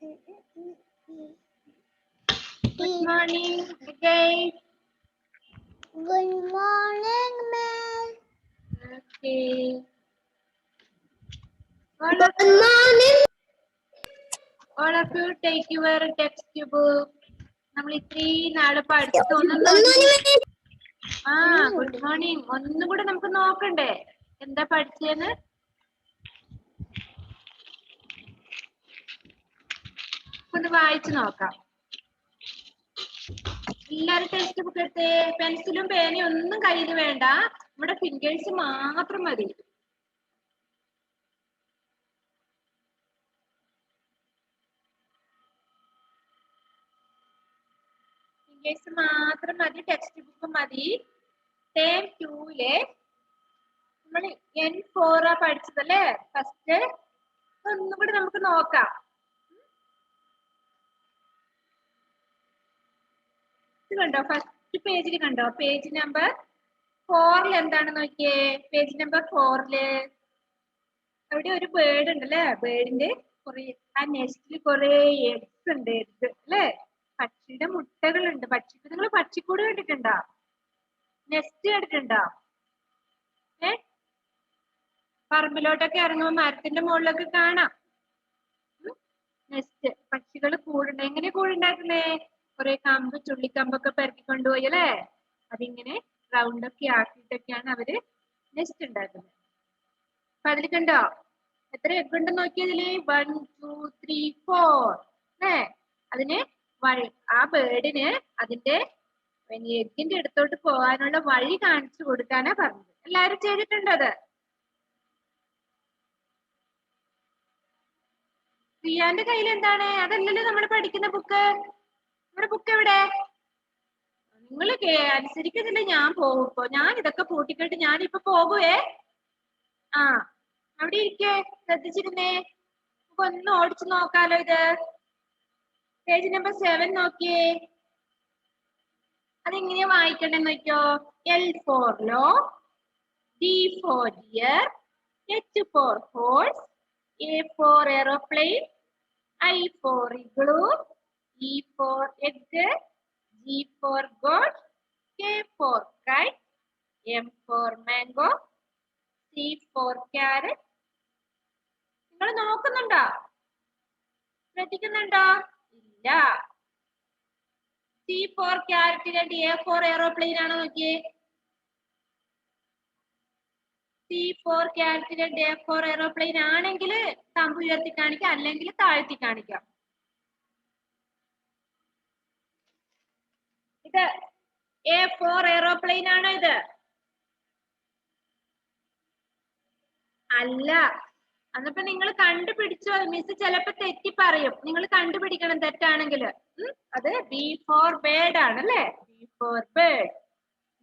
Good morning again. Good morning, ma'am. Okay. Good morning. All of you take your textbook. നമ്മൾ ഇത്രയും നാളെ പഠിച്ചത് good morning. ഒന്നും കൂടെ നമുക്ക് നോക്കണ്ടേ എന്താ പഠിച്ചേന്ന്? ഒന്ന് വായിച്ചു നോക്കാം. എല്ലാരും ടെക്സ്റ്റ് ബുക്ക് എടുത്തേ. പെൻസിലും പേനയും ഒന്നും കയ്യിൽ വേണ്ട, നമ്മുടെ ഫിംഗേഴ്സ് മാത്രം മതി. ഫിംഗേഴ്സ് മാത്രം മതി, ടെക്സ്റ്റ് ബുക്ക് മതി. ടേം 2-ലെ നമ്മൾ N4 പഠിച്ചതല്ലേ ഫസ്റ്റ്. ഒന്നും കൂടി നമുക്ക് നോക്കാം. കണ്ടോ, ഫസ്റ്റ് പേജിൽ കണ്ടോ, പേജ് നമ്പർ 4 എന്താണ് നോക്കിയേ. പേജ് നമ്പർ 4 അവിടെ ഒരു ബേർഡ് ഉണ്ട് അല്ലേ. ബേർഡിന്റെ കുറെ ആ നെസ്റ്റിൽ കുറെ എഗ്സ് ഉണ്ട്, എഗ്ഗ് അല്ലേ. പക്ഷിയുടെ മുട്ടകളുണ്ട്. നിങ്ങൾ പക്ഷിക്കൂട് കണ്ടിട്ടുണ്ടോ? നെസ്റ്റ് കണ്ടിട്ടുണ്ടോ? പറമ്പിലോട്ടൊക്കെ ഇറങ്ങുമ്പോൾ മരത്തിന്റെ മുകളിലൊക്കെ കാണാം നെസ്റ്റ്. പക്ഷികൾ കൂടുണ്ട്. എങ്ങനെ കൂടുണ്ടാക്കുന്നേ? കുറെ കമ്പ്, ചുള്ളിക്കമ്പൊക്കെ പെരക്കി കൊണ്ടുപോയി അല്ലേ. അതിങ്ങനെ റൗണ്ടൊക്കെ ആക്കിയിട്ടൊക്കെയാണ് അവര് നെസ്റ്റ് ഉണ്ടാക്കുന്നത്. അപ്പൊ അതിൽ കണ്ടോ എത്ര എഗ് ഉണ്ടെന്ന് നോക്കിയതില്? 1 2 3 4 അല്ലേ. അതിന് ആ ബേർഡിന് അതിന്റെ എഗ്ഗിന്റെ അടുത്തോട്ട് പോകാനുള്ള വഴി കാണിച്ചു കൊടുക്കാനാ പറഞ്ഞത്. എല്ലാരും ചെയ്തിട്ടുണ്ടോ അത്? റിയാന്റെ കയ്യിൽ എന്താണ്? അതല്ലല്ലോ നമ്മൾ പഠിക്കുന്ന ബുക്ക്. നമ്മുടെ ബുക്ക് എവിടെ? നിങ്ങൾ അനുസരിക്കുന്നില്ല. ഞാൻ പോകും ഇപ്പൊ. ഞാൻ ഇതൊക്കെ പൂട്ടിക്കെട്ട് ഞാനിപ്പൊ പോകുവേ. അവിടെ ഇരിക്കേ, ശ്രദ്ധിച്ചിരുന്നേ. നമുക്ക് ഒന്ന് ഓടിച്ചു നോക്കാലോ ഇത്. പേജ് നമ്പർ 7 നോക്കിയേ. അതെങ്ങനെയാ വായിക്കണ്ടെന്ന് നോക്കിയോ. L for law, D for deer, H for horse, A for aeroplane, I for igloo, E for egg, G for goat, K for kite, M for mango, C for carrot. നിങ്ങൾ നോക്കുന്നുണ്ടോ? ശ്രദ്ധിക്കുന്നുണ്ടോ? ഇല്ല. C for carrot രണ്ട് A for aeroplane ആണോ നോക്കിയേ. C for carrot രണ്ട് A for aeroplane ആണെങ്കിൽ thumb ഉയർത്തി കാണിക്കാം, അല്ലെങ്കിൽ താഴ്ത്തി കാണിക്കാം. ഇത് A for aeroplane ആണോ? ഇത് അല്ല. അന്നപ്പോ നിങ്ങൾ കണ്ടുപിടിച്ചോ? മിസ് ചിലപ്പോ തെറ്റി പറയും. നിങ്ങൾ കണ്ടുപിടിക്കണം തെറ്റാണെങ്കിൽ. അത് B for bird ആണ് അല്ലേ. B for bird.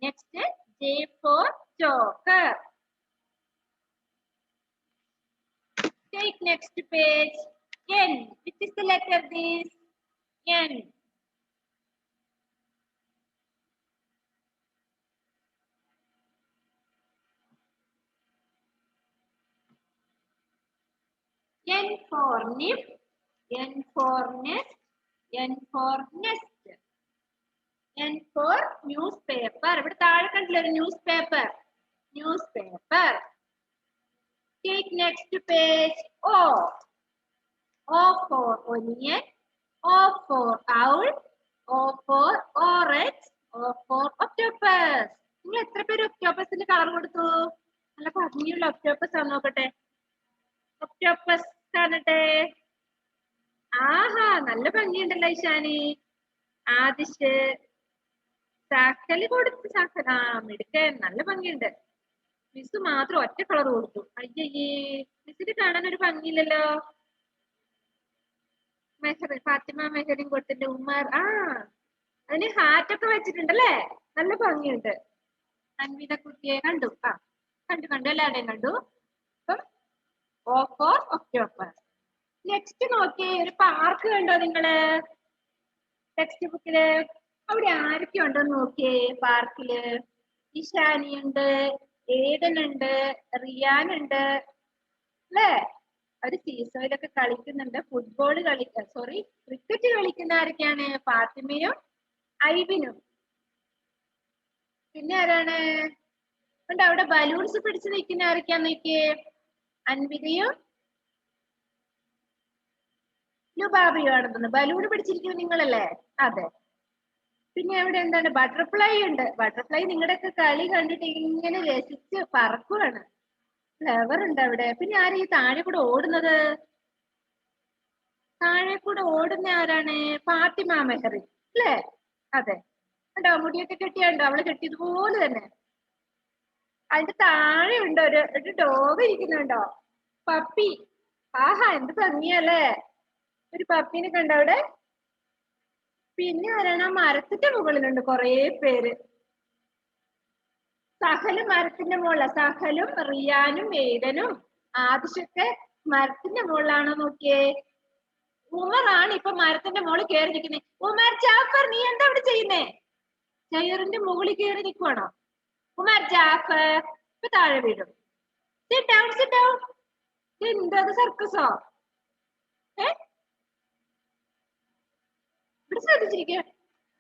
Next J for joker. Take next page. N. Which is the letter this? N. N for nip, N for nest, N for nest. N for newspaper. ഇവിടെ താഴെ കണ്ടില്ലേ ഒരു newspaper. Newspaper. Take next page. O. O for onion, O for owl, O for orange, O for octopus. നിങ്ങൾ എത്ര പേര് ഒക്ടോപ്പസിന് colour കൊടുത്തു? നല്ല ഭംഗിയുള്ള ഒക്ടോപ്പസ് ആണ്. നോക്കട്ടെ, ഒക്ടോപ്പസ് കാണട്ടെ. ആഹാ, നല്ല ഭംഗിയുണ്ടല്ലോ ഇഷാനി. ആദിഷ് ചാക്കല് കൊടുത്ത്. ചാക്കൽ മിടുക്കൻ, നല്ല ഭംഗിയുണ്ട്. മിസ് മാത്രം ഒറ്റ കളർ കൊടുത്തു. അയ്യേ, മിസ്സിന് കാണാൻ ഒരു ഭംഗിയില്ലല്ലോ. മെഹറിൻ, ഫാത്തിമ മെഹറിൻ കൊടുത്തിട്ട് ഉമ്മർ. അതിന് ഹാറ്റൊക്കെ വെച്ചിട്ടുണ്ടല്ലേ, നല്ല ഭംഗിയുണ്ട്. അൻവിത കുട്ടിയെ കണ്ടു. കണ്ടു എല്ലാവരുടെയും കണ്ടു. അപ്പം O for octopus. നെക്സ്റ്റ് നോക്കിയേ, ഒരു പാർക്ക് കണ്ടോ നിങ്ങള് ടെക്സ്റ്റ് ബുക്കില്? അവിടെ ആരൊക്കെ ഉണ്ടോന്ന് നോക്കിയേ പാർക്കില്. ഇഷാനി ഉണ്ട്, ഏദൻ ഉണ്ട്, റിയാൻ ഉണ്ട് അല്ലേ. അവര് സീസോയിലൊക്കെ കളിക്കുന്നുണ്ട്. ഫുട്ബോൾ ക്രിക്കറ്റ് കളിക്കുന്ന ആരൊക്കെയാണ്? ഫാത്തിമയും ഐബിനും. പിന്നെ ആരാണ്? ഉണ്ട് അവിടെ ബലൂൺസ് പിടിച്ചു നിൽക്കുന്ന ആരൊക്കെയാന്ന് നോക്കിയേ? അൻവിതയും ലുബാബയും ആണെന്ന്. ബലൂൺ പിടിച്ചിരിക്കുന്നത് നിങ്ങളല്ലേ? അതെ. പിന്നെ അവിടെ എന്താണ്? ബട്ടർഫ്ലൈ ഉണ്ട്. ബട്ടർഫ്ലൈ നിങ്ങളുടെയൊക്കെ കളി കണ്ടിട്ട് ഇങ്ങനെ രസിച്ച് പറക്കുവാണ്. ഫ്ലവർ ഉണ്ട് അവിടെ. പിന്നെ ആരാ ഈ താഴെ കൂടെ ഓടുന്നത്? താഴെ കൂടെ ഓടുന്ന ആരാണ്? ഫാത്തിമ മെഹറി അല്ലേ? അതെ. ഉണ്ടോ? മുടിയൊക്കെ കെട്ടിയുണ്ടോ? അവള് കെട്ടിയതുപോലെ തന്നെ. അതിന്റെ താഴെ ഉണ്ട് ഒരു ഡോഗ് ഇരിക്കുന്നുണ്ടോ? പപ്പി. ആഹാ, എന്ത് ഭംഗിയല്ലേ? ഒരു പപ്പീനെ കണ്ടോ അവിടെ? പിന്നെ ആരാണ്? ആ മരത്തിന്റെ മുകളിലുണ്ട് കൊറേ പേര്. സഹലും മരത്തിന്റെ മുകളില. സഹലും റിയാനും ഏതനും ആദിഷൊക്കെ മരത്തിന്റെ മുകളിലാണോ നോക്കിയേ? ഉമറാണ് ഇപ്പൊ മരത്തിന്റെ മുകളിൽ കയറി നിൽക്കുന്നേ. ഉമർ ജാഫർ, നീ എന്താ ഇവിടെ ചെയ്യുന്നേ? ചെയറിന്റെ മുകളിൽ കയറി നിൽക്കുവാണോ? ഉമർ ജാഫർ ഇപ്പൊ താഴെ വീഴും. Sit down, sit down. എന്താ സർക്കസോ? ഇവിടെ ശ്രദ്ധിച്ചിരിക്കുക.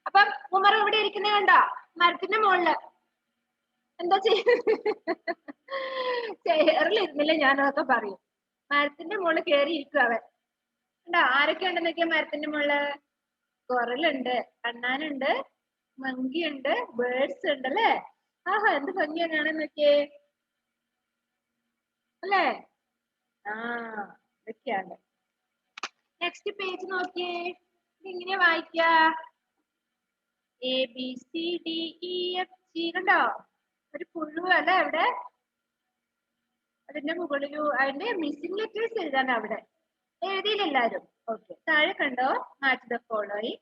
അപ്പം ഉമർ ഇവിടെ ഇരിക്കുന്ന കണ്ടോ? മരത്തിന്റെ മുകളില്. എന്താ ചെയറിൽ ഇരുന്നില്ല ഞാനതൊക്കെ പറയും. മരത്തിന്റെ മുകളിൽ കയറി ഇരിക്കും അവൻ. ഉണ്ടോ? ആരൊക്കെ ഉണ്ടെന്നൊക്കെയാ മരത്തിന്റെ മുകളില്? കൊറലുണ്ട്, കണ്ണാനുണ്ട്, മങ്കിയുണ്ട്, ബേർഡ്സ് ഉണ്ട് അല്ലേ? ആഹാ, എന്ത് ഭംഗിയാ കാണാൻ നോക്കിയേ അല്ലേ? ആ, ഇതൊക്കെയാണ്. നെക്സ്റ്റ് പേജ് നോക്കിയേ. ഇങ്ങനെ വായിക്ക. ABCDEFG കണ്ടോ? ഒരു പുഴു അല്ലേ അവിടെ? അതിന്റെ മുകളിൽ അതിന്റെ മിസ്സിംഗ് ലെറ്റേഴ്സ് എഴുതാൻ അവിടെ എഴുതിയില്ല എല്ലാരും. ഓക്കെ, താഴെ കണ്ടോ? Match the following.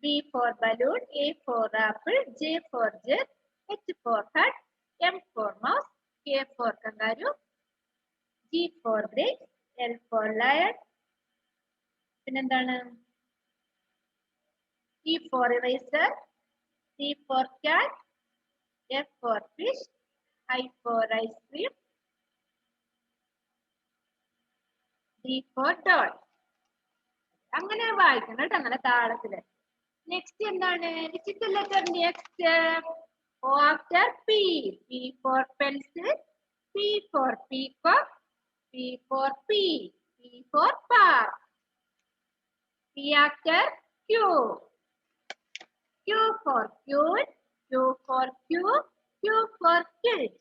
B for balloon, A for apple, J for jet, H for hat, M for mouse, K for kangaroo, G for grapes, L for lion. പിന്നെന്താണ്? E for eraser, C for cat, F for fish, I for ice cream, D for doll. അങ്ങനെ വായിക്കണം കേട്ടോ, അങ്ങനെ താളത്തില്. Next എന്താണ്? Which is the letter next? O after P. P for pencil, P for peacock, P for pea, P for park. P after Q. Q for cute, Q for cube, Q for quilt.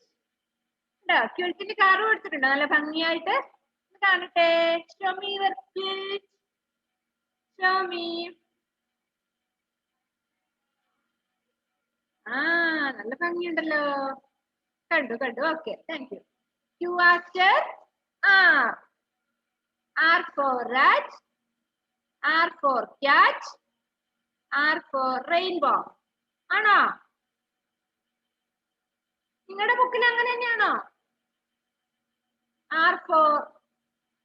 ക്യൂൾട്ടിന്റെ കാറ് കൊടുത്തിട്ടുണ്ടോ നല്ല ഭംഗിയായിട്ട്? കാണട്ടെ. Show me your quilt. Show me. ആ, നല്ല ഭംഗിയുണ്ടല്ലോ. കണ്ടു കണ്ടു. Okay, thank you. Q after R. R for rat, R for cat, R for rainbow. ആണോ? നിങ്ങളുടെ ബുക്കിൽ അങ്ങനെ തന്നെയാണോ? R for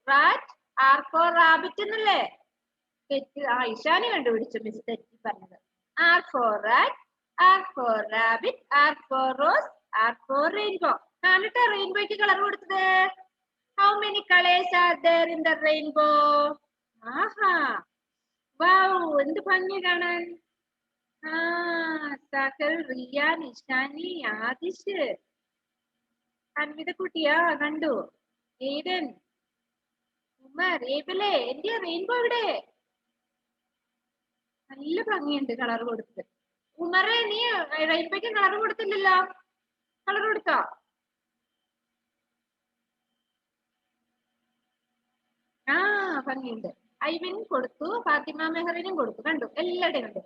rat, R for rabbit എന്നല്ലേ? തെറ്റ്. ആ, ഇഷാനി കണ്ടുപിടിച്ചു മിസ് തെറ്റി പറഞ്ഞത്. R for rat, R for rabbit, R for rose, R for rainbow. കാണട്ടെ റെയിൻബോയ്ക്ക് കളർ കൊടുത്തത്. How many colors are there in the rainbow? Aaha, wow, എന്ത് ഭംഗി കാണാൻ. ആ, സഹൽ, റിയാൻ, ഇഷാനി, ആദിഷ്, അൻവിത കുട്ടിയാ കണ്ടു. ഏതൻ, ഉമർ, ഏബിലെ, എന്റെ റെയിൻബോ ഇവിടെ. നല്ല ഭംഗിയുണ്ട് കളർ കൊടുത്ത്. ഉമറെ, നീ റെയിൻബോയ്ക്ക് കളർ കൊടുത്തില്ലല്ലോ. കളർ കൊടുത്തോ? ആ, ഭംഗിയുണ്ട്. ഐവിൻ കൊടുത്തു, ഫാത്തിമ മെഹറിനും കൊടുത്തു. കണ്ടു, എല്ലാവരുടെയും കണ്ടു.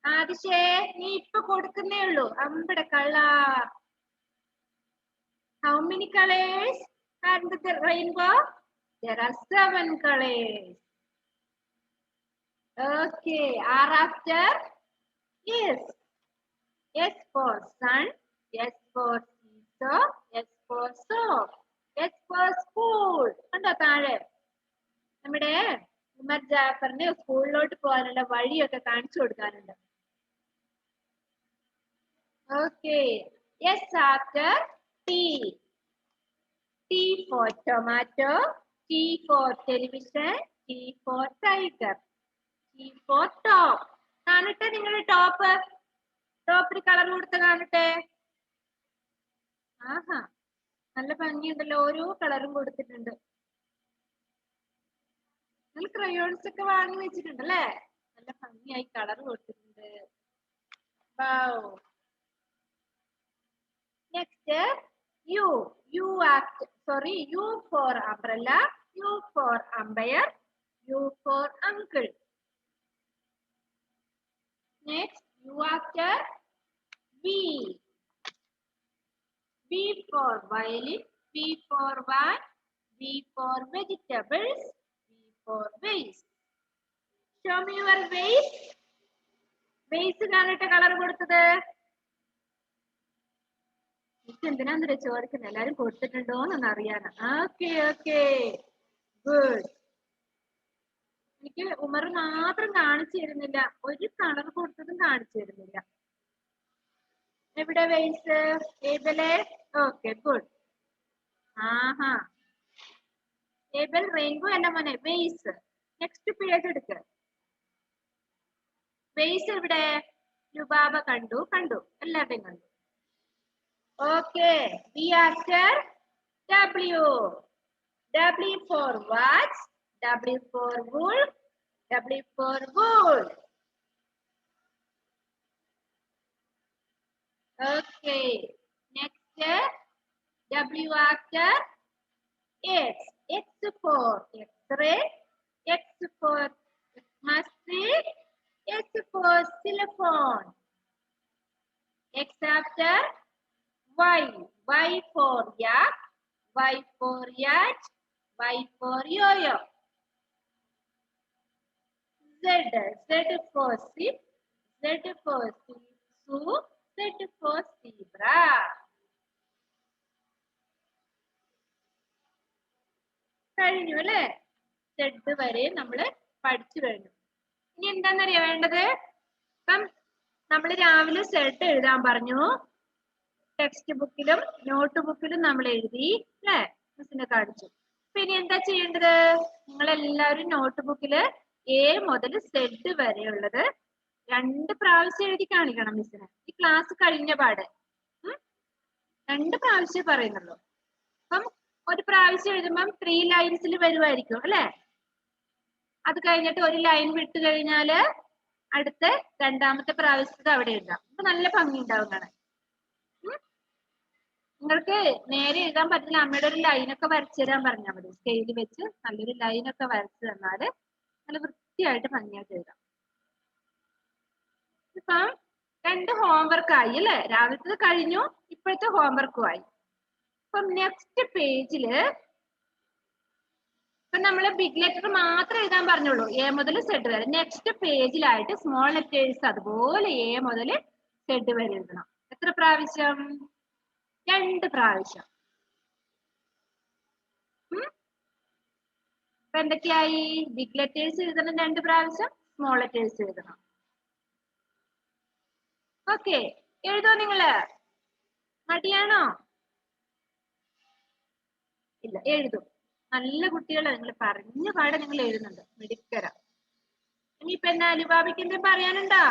ആദിശേ, നീ ഇപ്പൊ കൊടുക്കുന്നേ ഉള്ളൂ. അമ്പടെ കള്ള. How many colors are in the rainbow? There are 7 colors. Okay, R after yes. S for sun, S for seesaw, S for soap, S for school. കണ്ടോ താഴെ? നമ്മുടെ ഉമർ ജാഫറിന് സ്കൂളിലോട്ട് പോകാനുള്ള വഴിയൊക്കെ കാണിച്ചു കൊടുക്കാനുണ്ട്. Okay, S after T. T for tomato, T for television, T for tiger, T for top. കാണട്ടെ നിങ്ങൾ ടോപ്പിൽ കളർ കൊടുത്ത് കാണട്ടെ. ആഹാ, നല്ല ഭംഗിയുണ്ടല്ലോ, ഓരോ കളറും കൊടുത്തിട്ടുണ്ട്. നിങ്ങൾ ക്രയോൺസ് ഒക്കെ വാങ്ങി വെച്ചിട്ടുണ്ട് അല്ലേ? നല്ല ഭംഗിയായി കളർ കൊടുത്തിട്ടുണ്ട്. Next U. U for umbrella, U for umpire, U for uncle. Next, U after V. V for violin, V for van, V for vegetables, V for vase. Show me your vase. Vase കാണട്ടെ colour കൊടുത്തത്. എന്തിനാന്ന് ചോദിക്കുന്നത്, എല്ലാരും കൊടുത്തിട്ടുണ്ടോന്നൊന്ന് അറിയാനാ. Okay good. എനിക്ക് ഉമർ മാത്രം കാണിച്ചു തരുന്നില്ല, ഒരു കളർ കൊടുത്തതും കാണിച്ചു തരുന്നില്ല. എവിടെ വേസ്? ഏബലെ? Okay good. ആഹാ, ഏബൽ റെയിൻബോ അല്ല മോനെ, വേസ്. നെക്സ്റ്റ് പേജ് എടുക്ക്. വേസ് എവിടെ? ലുബാബ കണ്ടു എല്ലാവരും കണ്ടു. Okay, V after W. W for watch, W for wolf, W for wool. Okay, next W after X. X for X-ray, X for Xmas, X for xylophone. X after Y. Y for yak, Y for yacht, Y for yo-yo. Z. Z for zip, Z for zoo, Z for zebra. കഴിഞ്ഞു അല്ലേ? Z വരെ നമ്മള് പഠിച്ചു കഴിഞ്ഞു. ഇനി എന്താന്നറിയാ വേണ്ടത്? ഇപ്പം നമ്മൾ രാവിലെ Z എഴുതാൻ പറഞ്ഞു. ടെക്സ്റ്റ് ബുക്കിലും നോട്ട് ബുക്കിലും നമ്മൾ എഴുതി അല്ലേ? മിസ്സിനെ കാണിച്ചു. പിന്നെ എന്താ ചെയ്യേണ്ടത്? നിങ്ങൾ എല്ലാവരും നോട്ട് ബുക്കില് A മുതൽ Z വരെയുള്ളത് 2 പ്രാവശ്യം എഴുതി കാണിക്കണം മിസ്സിന്. ഈ ക്ലാസ് കഴിഞ്ഞ പാട് 2 പ്രാവശ്യം പറയുന്നുള്ളൂ. അപ്പം ഒരു പ്രാവശ്യം എഴുതുമ്പം 3 ലൈൻസിൽ വരുമായിരിക്കും അല്ലെ? അത് കഴിഞ്ഞിട്ട് ഒരു ലൈൻ വിട്ട് കഴിഞ്ഞാല് അടുത്ത രണ്ടാമത്തെ പ്രാവശ്യത്തെ അവിടെ എഴുതാം. അപ്പൊ നല്ല ഭംഗി ഉണ്ടാവും കാണാൻ. നിങ്ങൾക്ക് നേരെ എഴുതാൻ പറ്റില്ല, അമ്മയുടെ ഒരു ലൈനൊക്കെ വരച്ചു തരാൻ പറഞ്ഞാൽ മതി. സ്കെയിൽ വെച്ച് നല്ലൊരു ലൈനൊക്കെ വരച്ചു തന്നാല് നല്ല വൃത്തിയായിട്ട് ഭംഗിയായിട്ട് എഴുതാം. ഇപ്പം 2 ഹോംവർക്ക് ആയി അല്ലെ? രാവിലത്തെ കഴിഞ്ഞു, ഇപ്പോഴത്തെ ഹോംവർക്കും ആയി. അപ്പം നെക്സ്റ്റ് പേജില് ഇപ്പൊ നമ്മള് ബിഗ് ലെറ്റർ മാത്രം എഴുതാൻ പറഞ്ഞോളൂ, A മുതൽ Z വരെ. നെക്സ്റ്റ് പേജിലായിട്ട് സ്മോൾ ലെറ്റേഴ്സ് അതുപോലെ A മുതൽ Z വരെ എഴുതണം. എത്ര പ്രാവശ്യം? 2 പ്രാവശ്യം. ഇപ്പൊ എന്തൊക്കെയായി? ബിഗ് ലെറ്റേഴ്സ് എഴുതണം 2 പ്രാവശ്യം, സ്മോൾ ലെറ്റേഴ്സ് എഴുതണം. ഓക്കെ, എഴുതോ നിങ്ങള്? മടിയാണോ? ഇല്ല, എഴുതും. നല്ല കുട്ടികളെ, നിങ്ങൾ പറഞ്ഞ പാടെ നിങ്ങൾ എഴുതുന്നുണ്ട്, മിടുക്കര. ഇനിയിപ്പൊ എന്നാ ലുബാബയ്ക്ക് എന്തെങ്കിലും പറയാനുണ്ടോ?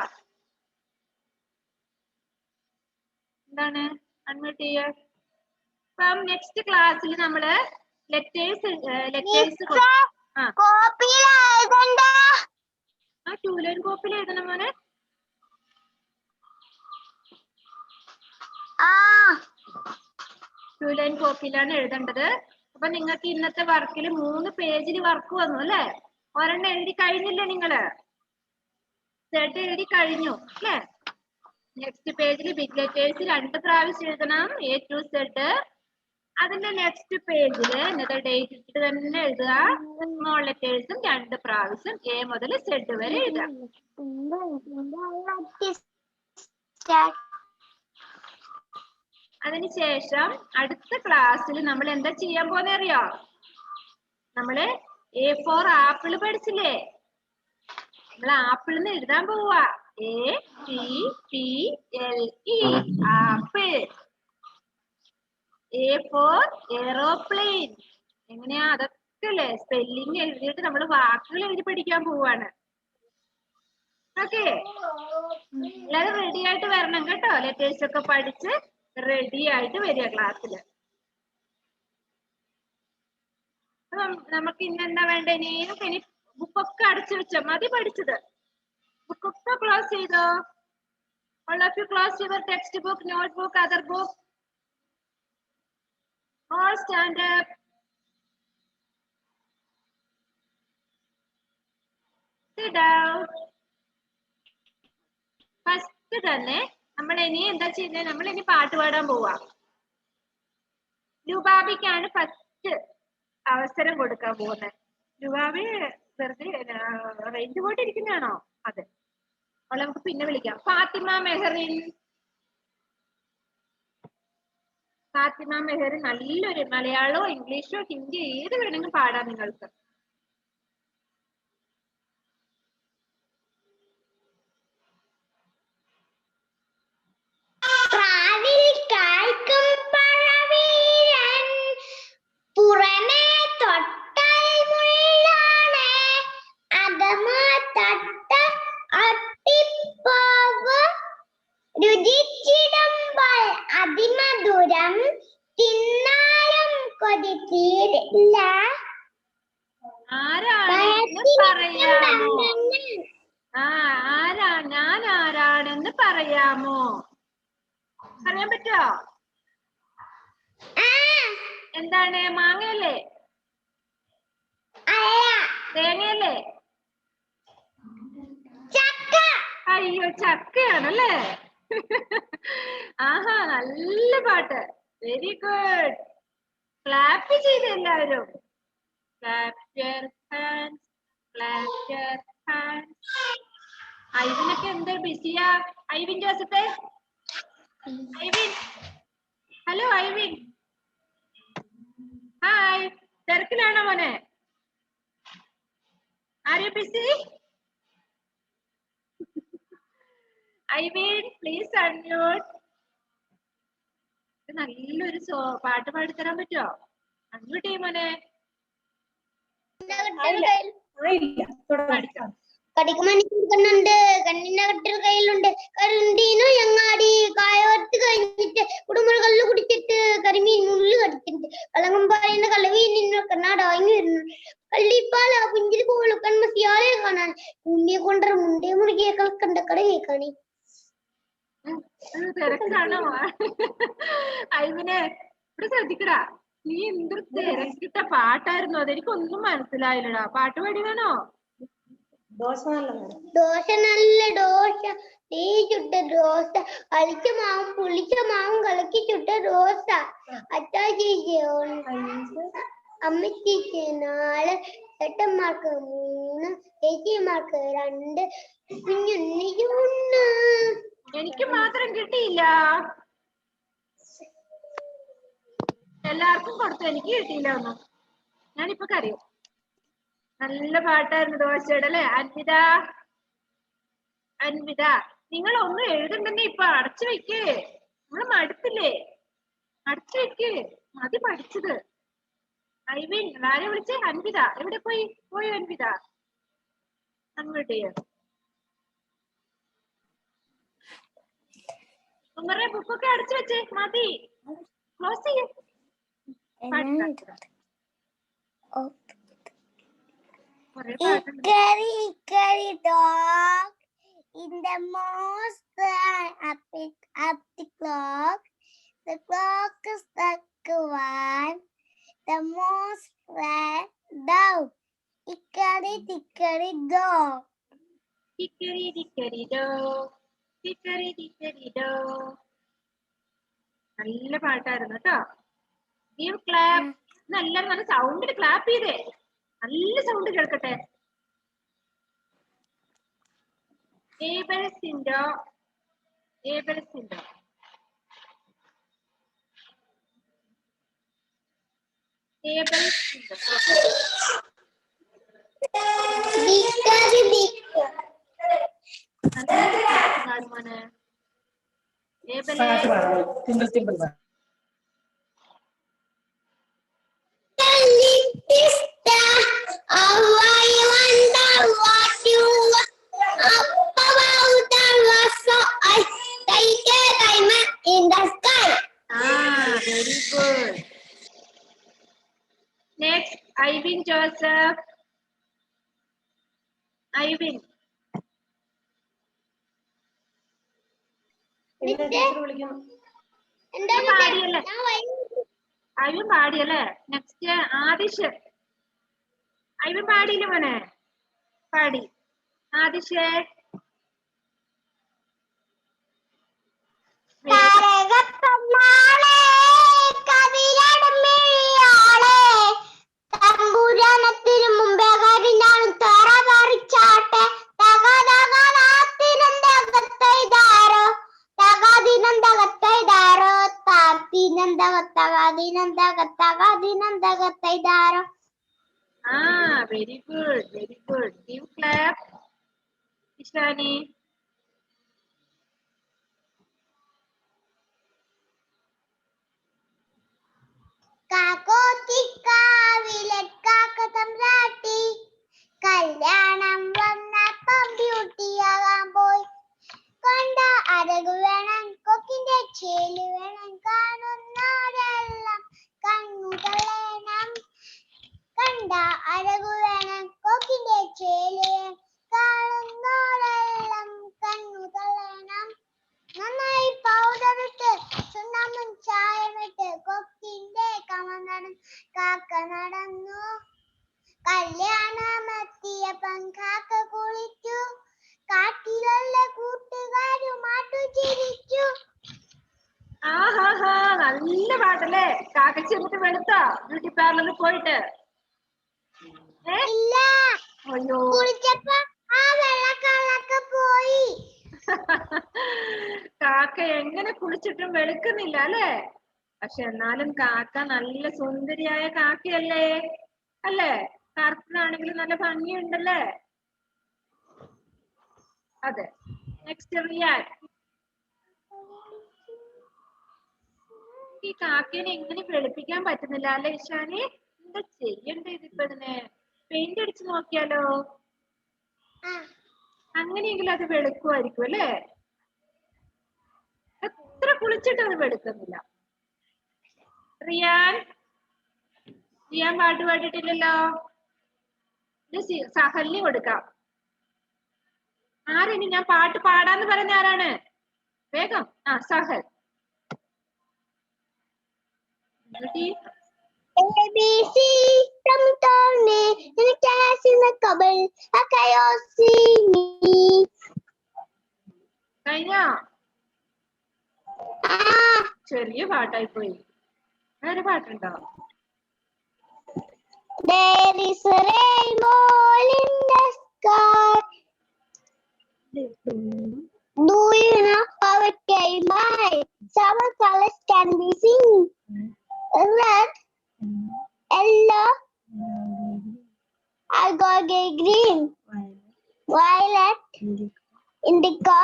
എന്താണ്? അൺമ്യൂട്ട് ചെയ്യ. ഇപ്പം നെക്സ്റ്റ് ക്ലാസ്സിൽ നമ്മള് ലെറ്റേഴ്സ് ആ 2 ലൈൻ കോപ്പിൽ എഴുതണം മോനെ. 2 ലൈൻ കോപ്പിയിലാണ് എഴുതേണ്ടത്. അപ്പൊ നിങ്ങൾക്ക് ഇന്നത്തെ വർക്കിൽ 3 പേജിൽ വർക്ക് വന്നു അല്ലെ? ഒരെണ്ണം എഴുതി കഴിഞ്ഞില്ലേ നിങ്ങള്? Z എഴുതി കഴിഞ്ഞു അല്ലെ? നെക്സ്റ്റ് പേജിൽ ബിഗ് ലെറ്റേഴ്സ് 2 പ്രാവശ്യം എഴുതണം, A to Z. അതിന്റെ നെക്സ്റ്റ് പേജില് ഇന്നത്തെ ഡേറ്റ് ഇട്ടിട്ട് തന്നെ എഴുതുക. സ്മോൾ ലെറ്റേഴ്സും 2 പ്രാവശ്യം A മുതൽ Z വരെ എഴുതുക. അതിനുശേഷം അടുത്ത ക്ലാസ്സിൽ നമ്മൾ എന്താ ചെയ്യാൻ പോകുന്ന അറിയോ? നമ്മള് A for ആപ്പിൾ പഠിച്ചില്ലേ? നമ്മൾ ആപ്പിളിന്ന് എഴുതാൻ പോവാ. APPLE apple. A for aeroplane. എങ്ങനെയാ? അല്ലേ സ്പെല്ലിങ് എഴുതിയിട്ട് നമ്മൾ വാക്കുകൾ എഴുതി പഠിക്കാൻ പോവാണ്. ഓക്കെ, എല്ലാവരും റെഡി ആയിട്ട് വരണം കേട്ടോ. ലെറ്റേഴ്സ് ഒക്കെ പഠിച്ച് റെഡി ആയിട്ട് വരിക ക്ലാസ്സിൽ. നമുക്ക് ഇന്ന് എന്താ വേണ്ട? ഇനി ബുക്കൊക്കെ അടച്ചു വെച്ചോ? മതി പഠിച്ചത്. ബുക്കൊക്കെ ക്ലോസ് ചെയ്തോ? All of you close your textbook, notebook, other book. All stand up. Sit down. First തന്നെ നമ്മൾ ഇനി എന്താ ചെയ്യുന്നത്? നമ്മൾ ഇനി പാട്ട് പാടാൻ പോവാ. ലുബാബിക്കാണ് ഫസ്റ്റ് അവസരം കൊടുക്കാൻ പോകുന്നത്. ലുബാബി വെറുതെ റേഞ്ച് പോയിട്ടിരിക്കുന്നതാണോ? അതെ, അവളെ നമുക്ക് പിന്നെ വിളിക്കാം. ഫാത്തിമ മെഹറിൻ. ഫാത്തിമ മെഹറിൻ നല്ലൊരു മലയാളമോ ഇംഗ്ലീഷോ ഹിന്ദി ഏത് വേണമെങ്കിലും പാടാം നിങ്ങൾക്ക്. പുറമേ തൊട്ടാൽ മുള്ളാണ്, അകമേ തൊട്ട അട്ടിപ്പോകും. രുചിച്ചിടുമ്പോൾ അതിമധുരം, തിന്നാലും കൊതി തീരില്ല. ആരാണെന്ന് പറയാമോ? ഞാൻ ആരാണെന്ന് പറയാമോ? പറയാൻ പറ്റോ? എന്താണ്? മാങ്ങയല്ലേ? തേങ്ങയല്ലേ? അയ്യോ, ചക്കയാണല്ലേ? ആഹാ, നല്ല പാട്ട്. Very good. ക്ലാപ്പ് ചെയ്ത് എല്ലാവരും. ഐവിനൊക്കെ എന്താ ബിസിയാ? ഐവിൻ ജോസഫേ, ഐവിൻ. ഹലോ ഐവിൻ. ഹായ്, തിരക്കിലാണോ മോനെ? Are you busy? Ivin please unmute. നല്ലൊരു പാട്ട് പാടിത്തരാൻ പറ്റുമോ? അൺമ്യൂട്ട് ചെയ്യും മോനെ. കടിക്കുന്നുണ്ട്, കണ്ണിനകട്ടിൽ കയ്യിലുണ്ട്. കരുന്തീനു ഞങ്ങാടി കായോർത്ത് കഴിഞ്ഞിട്ട് കുടുംബ കല്ല് കുടിച്ചിട്ട് കരിമീൻ ഉള്ളു കടിച്ചിട്ട് കളങ്കം പറയുന്ന കളവി നിന്ന് കണ്ണാടാങ്ങി വരുന്നു. കള്ളിപ്പാല പുഞ്ചിരി പോലും കൺമസിയാലെ കാണാൻ ഉണ്ണിയെ കൊണ്ടൊരു മുണ്ടേ മുറുകിയ കണ്ട കട കേൾക്കാണി. തിരക്കാണോ? ഐവിനെ ഇവിടെ ശ്രദ്ധിക്കടാ. നീ എന്തൊരു തിരക്കിട്ട പാട്ടായിരുന്നു. അതെനിക്കൊന്നും മനസ്സിലായില്ലടാ. പാട്ട് പാടിയതാണോ? ദോശ നല്ല ദോശ, തീ ചുട്ട ദോശ, കളിച്ച മാവും പുളിച്ച മാവും കളക്കി ചുട്ട ദോശ. അച്ചാച്ചി അമ്മച്ചിക്ക് 4, ചേട്ടന്മാർക്ക് 3, ചേച്ചിമാർക്ക് 2, കുഞ്ഞുണ്ണിക്ക് 1. എനിക്ക് മാത്രം കിട്ടിയില്ല. എല്ലാവർക്കും കൊടുത്തു, എനിക്ക് കിട്ടിയില്ല ഒന്നും. ഞാനിപ്പൊ കരയും. നല്ല പാട്ടായിരുന്നു ദോശയുടെ അല്ലേ? അൻവിത നിങ്ങൾ ഒന്നും എഴുതുന്നുണ്ടെങ്കിൽ ഇപ്പൊ അടച്ചു വെക്കേ. നമ്മള് മടുത്തില്ലേ? അടച്ചു വെക്കേ, മതി പഠിച്ചത്. ഐവിൻ ആരെ വിളിച്ചേ? അൻവിത എവിടെ പോയി അൻവിത? അങ്ങോട്ട് ഉമ്മറെ ബുക്കൊക്കെ അടച്ചു വെച്ചേ, മതി. ക്ലോസ് ചെയ്യേ. Hickory dog in the most up the clock. The clock is stuck one. The most ran down. Hickory dickory dog. Hickory dickory dog. Hickory dickory dog. നല്ല പാട്ടായിരുന്നു കേട്ടോ. Give clap. എല്ലാവരും നല്ല സൗണ്ടിൽ ക്ലാപ്പ് ചെയ്തേ. നല്ല സൗണ്ട് കേൾക്കട്ടെ. ഏബൽ സിൻഡോ. മോനെ ജോസഫ്, ഐവിൻ. പാടിയല്ലേ? ഐവിൻ പാടിയല്ലേ? നെക്സ്റ്റ് ആദിഷ്. ഐവിൻ പാടിയില്ല മോനെ? പാടി. ആദിഷേ. തമ്പുരാനത്തിനു മുമ്പേ കരിഞ്ഞാണ് തറ പറിച്ചാട്ടെ തകതിനന്തകത്തൈതാരോ തകതിനന്തകത്തൈതാരോ താത്തിനന്തകത്തകതിനന്തകത്തകതിനന്തകത്തൈതാരോ. Very good, very good. Give clap. Ishani. കാക്കോത്തിക്കാവിലക്കാക്ക തമ്പ്രാട്ടി കല്യാണം വന്നപ്പം ബ്യൂട്ടിയാകാൻ പോയി. കണ്ട അരകു വേണം കൊക്കിന്റെ ചേല് വേണം കാണുന്നവരെല്ലാം കണ്ണുകളേണം. കണ്ട അരകു വേണം കൊക്കിന്റെ ചേല് വേണം കാണുന്നവരെല്ലാം കണ്ണുകളേണം. നന്നായി പൗഡറിട്ട് ചുണ്ണാമ്പും ചായമിട്ട് കൊക്കിന്റെ കമനടൻ കാക്ക നടന്നു. കല്യാണമെത്തിയപ്പം കാക്ക കുളിച്ചു. കാട്ടിലുള്ള കൂട്ടുകാരുമാട്ടു ചിരിച്ചു. നല്ല പാട്ടല്ലേ? കാക്കച്ചി എന്നിട്ട് വെളുത്താ ബ്യൂട്ടി പാർലറിൽ പോയിട്ട്? ഇല്ല, അയ്യോ, കുളിച്ചപ്പോ ആ വെള്ളക്കള്ളൊക്കെ പോയി. കാക്ക എങ്ങനെ കുളിച്ചിട്ടും വെളുക്കുന്നില്ല അല്ലേ? പക്ഷെ എന്നാലും കാക്ക നല്ല സുന്ദരിയായ കാക്കയല്ലേ? അല്ലേ? കറുത്തതാണെങ്കിലും നല്ല ഭംഗിയുണ്ടല്ലേ? അതെ. നെക്സ്റ്റ് റിയാൻ. ഈ കാക്കേനെ എങ്ങനെ വെളുപ്പിക്കാൻ പറ്റുന്നില്ല അല്ലെ ഇഷാനി? എന്താ ചെയ്യണ്ടേ ഇതിപ്പോ? ഇതിനെ പെയിന്റ് അടിച്ച് നോക്കിയാലോ? അങ്ങനെയെങ്കിലും അത് വെളുക്കുമായിരിക്കും അല്ലേ? എത്ര കുളിച്ചിട്ട് അത് വെളുക്കുന്നില്ല. റിയാൻ, റിയാൻ പാട്ട് പാടിയിട്ടില്ലല്ലോ. സഹലിന് കൊടുക്കാം. ആരിനി ഞാൻ പാട്ട് പാടാന്ന് പറഞ്ഞ ആരാണ്? വേഗം. Sahal. ABC from Tony in a class in the cupboard. കഴിഞ്ഞോ? ചെറിയ പാട്ടായി പോയി. വേറെ പാട്ടുണ്ടോ? There is a rainbow in the sky. Do you know how it came by? Seven colors can be seen. Red, yellow, algae green, violet, indigo,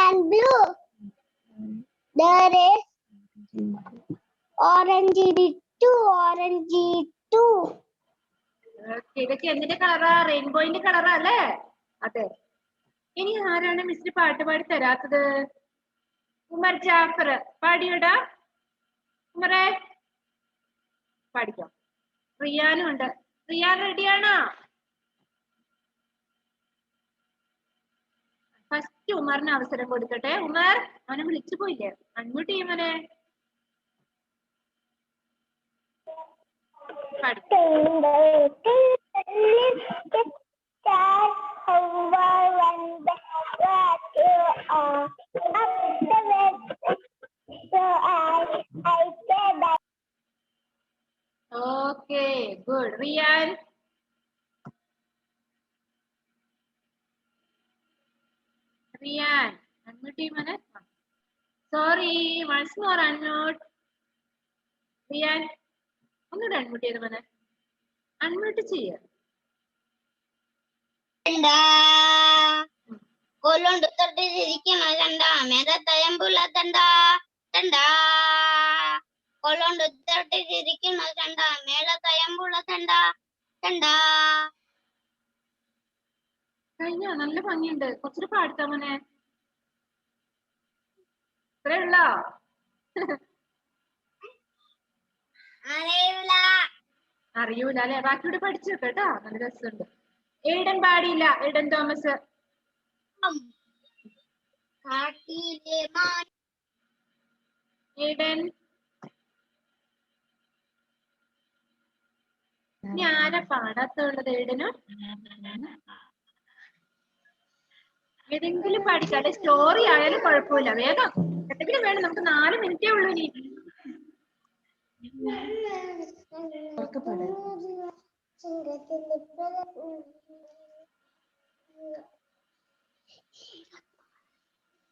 and blue. There is orange too. ഇതൊക്കെ എന്തിന്റെ കളറാ? റെയിൻബോയിന്റെ കളറാ അല്ലേ? അതെ. ഇനി ആരാണ് മിസ്സിന് പാട്ട് പാടി തരാത്തത്? ഉമർ ജാഫർ പാടിയോടാ? ഉമറേ പാടിക്കോ. റിയാനും ഉണ്ട്. റിയാൻ റെഡിയാണോ? ഫസ്റ്റ് ഉമറിന് അവസരം കൊടുക്കട്ടെ. ഉമർ, അവനെ വിളിച്ചു പോയില്ലേ? അൺമ്യൂട്ട് ചെയ്യുമോനെ? Okay, good. Riyan. Riyan unmute ചെയ്യുമോനെ? Sorry, once more unmute. Riyan ഒന്നുകൂടെ അൺമ്യൂട്ട് ചെയ്ത് മോനെ. അൺമ്യൂട്ട് ചെയ്യ. കൊല്ലോണ്ട് തൊട്ടിരിക്കണ കണ്ട മേധത്തയമ്പുള്ള തണ്ട തണ്ട കൊല്ലോണ്ട് തൊട്ടിരിക്കണ കണ്ട മേധത്തയമ്പുള്ള തണ്ട തണ്ട. കഴിഞ്ഞോ? നല്ല ഭംഗിയുണ്ട്. കുറച്ചുകൂടെ പാടുത്താ മോനെ. ഇത്രേ ഉള്ളോ? അറിയൂല അല്ലെ? ബാക്കിയോട് പഠിച്ചു കേട്ടോ, നല്ല രസമുണ്ട്. ഏടൻ പാടിയില്ല, ഏടൻ തോമസ്. ഏടൻ. ഇനി ആരാ പാടാത്തുള്ളത്? ഏടനും ഏതെങ്കിലും പാടിക്കാട്ടെ, സ്റ്റോറി ആയാലും കുഴപ്പമില്ല. വേഗം എന്തെങ്കിലും വേണം, നമുക്ക് 4 മിനിറ്റേ ഉള്ളൂ ഇനി.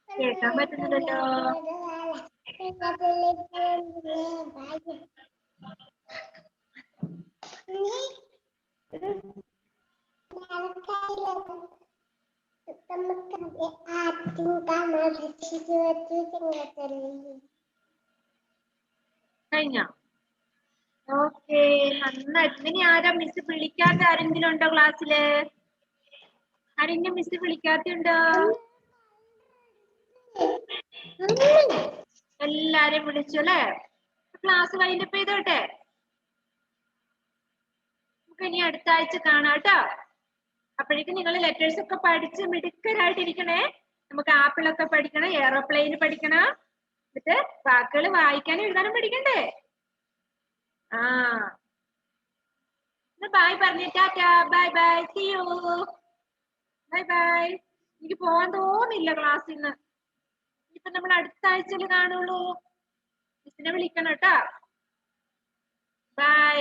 കേൾക്കാൻ പറ്റുന്നുണ്ടല്ലോ. കഴിഞ്ഞോ? ഓക്കെ, നന്നായിട്ട്. ഇനി ആരാ മിസ് വിളിക്കാത്ത ആരെങ്കിലും ഉണ്ടോ ക്ലാസ്സില്? ആരെങ്കിലും മിസ് വിളിക്കാത്തുണ്ടോ? എല്ലാരെയും വിളിച്ചു അല്ലേ? ക്ലാസ് വൈൻഡപ്പ് ചെയ്തോട്ടെ. നമുക്ക് ഇനി അടുത്ത ആഴ്ച കാണാം കേട്ടോ. അപ്പോഴേക്കും നിങ്ങൾ ലെറ്റേഴ്സ് ഒക്കെ പഠിച്ച് മിടുക്കരായിട്ടിരിക്കണേ. നമുക്ക് ആപ്പിളൊക്കെ പഠിക്കണം, എയറോപ്ലെയിൻ പഠിക്കണം, എന്നിട്ട് വാക്കുകൾ വായിക്കാനും എഴുതാനും പഠിക്കണ്ടേ? ആ, ബൈ പറഞ്ഞേ, tata, bye bye, see you, bye bye. എനിക്ക് പോവാൻ തോന്നില്ല ക്ലാസ്സിൽ നിന്ന്. ഇപ്പൊ നമ്മൾ അടുത്ത ആഴ്ചയിൽ കാണുള്ളൂ. മിസ്സിനെ വിളിക്കണം കേട്ടോ. ബൈ.